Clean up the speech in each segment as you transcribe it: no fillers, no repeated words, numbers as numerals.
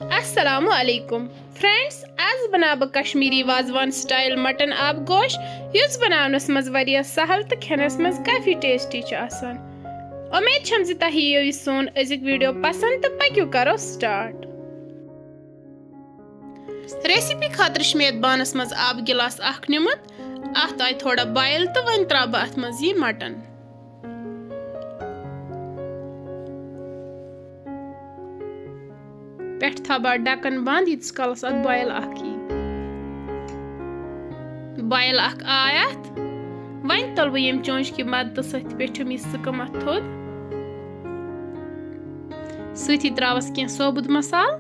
अस्सलामु अलैकुम फ्रेंड्स, आज बनाब कश्मीरी वाजवान स्टाइल मटन आब गोश युस बनावनस मज वारिया सहल तो खेनस मज काफी टेस्टी आसान। उम्मीद छम ज तह यियो यह सोन अजिक वीडियो पसंद तो पक्यू करो स्टार्ट। रेसिपी खातर मेत बानस मज आब गिलास अख निमुत, अत आय थोड़ा बॉयल तो वन त्रा बह अत मज यह मटन। पेट था बा ढक्कन बंद यीतिस कालस अत बॉयल अख बॉयल अख आयत वन तल बह यम चोंच की मदद सत पेठम यह सकम अत थोद सती त्रावस कह सोबुत मसाल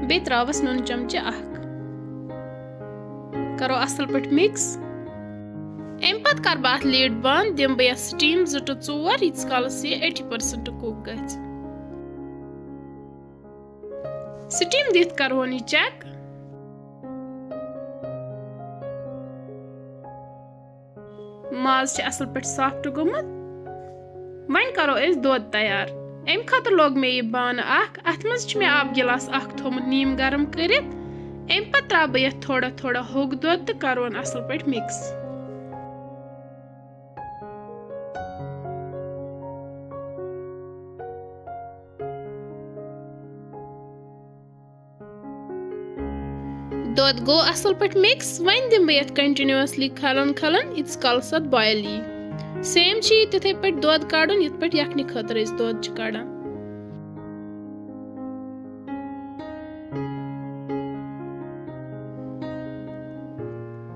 बे त्रावस नून चमचे अख करो असल पट मिक्स। अम पत कर बह लीड बंद दिम बह स्टीम 2 to 4 यीतिस कालस यह 80% कुक गछ। स्टीम दित करवन चेक माज असल पे सॉफ्ट गुमत। वन करो दूध तैयार। अम खतर लोग मे यह बान अत मज मे आब गिलास थोमुत नीम गरम करित। अम पत त्रा बह थोड़ा थोड़ा होग दूध तो करवन असल पे मिक्स। दूध गो असल पे मिक्स। वन दिम बह कंटिन्यूअसली खलन खलन इस कालस अत बॉयल यी। सेम तिथे पे दूध काड़न यथ पे यखनी खतर दूध कड़ान।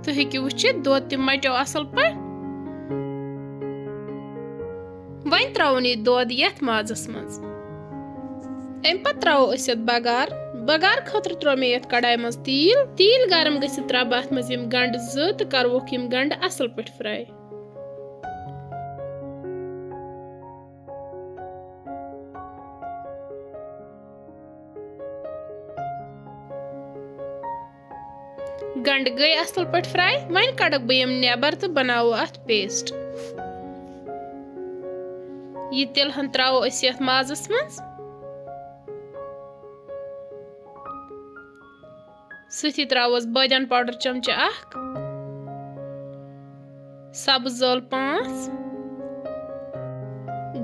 तो हेकि वुचित दूध तम मटो असल पे। वन त्रावन यह दूध यथ माजस मज। अम पत त्रावो अस यथ बगार। बगार खतर त्रो मे यथ कड़ाई मज तील गरम गसित त्रा बह अत मज यम गंड 2 तो करवोक यम गंड असल पे फ्राई। गंड गई असल पे फ्राई। वन कड़क बह यम नेबर तो बनावो अत पेस्ट। यह तिलहन त्रावो अस यथ माजस मज। सती त्रावोस बादियान पाउडर चमचे अख, सब्ज ज़ोल 5,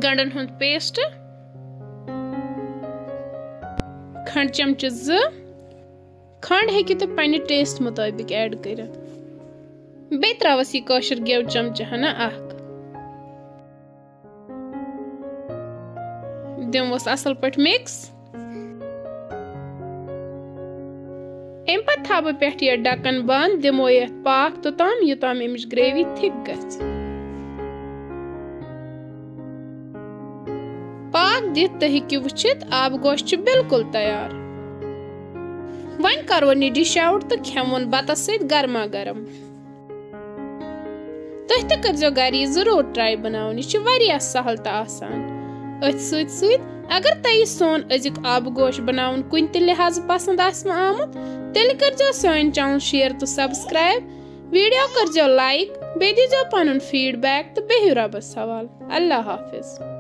गंडन हुंद पेस्ट, खंड चमचे 2। खंड हेकि तो पन्ने टेस्ट मुताबिक ऐड करित। बे त्रावस यह कौशर गेव चमचे हना अख। दिमवस असल पे मिक्स। अम पत था बह पे यह ढक्कन बंद दिमो यथ पाक तोताम योताम अमिच ग्रेवी थिक गछ। पाक दित तो हेकि वुचित आब गोश्त बिल्कुल तैयार। वन करवन यह डिश आउट तो खेवन बतस सत गर्मा गर्म। तुह तो करजो घर यह जरूर ट्राई बनावन। यह वारिया सहल तो आसान। अथ सत अगर तह सोन अजिक आब गोश बनावन कुन ते लिहाज पसंद आमुत तेल करजो सन चैनल शेयर तो सब्सक्राइब। वीडियो करजो लाइक बे दीजो पनुन फीडबैक तो बेहियो रब्बस हवाल। अल्लाह हाफिज।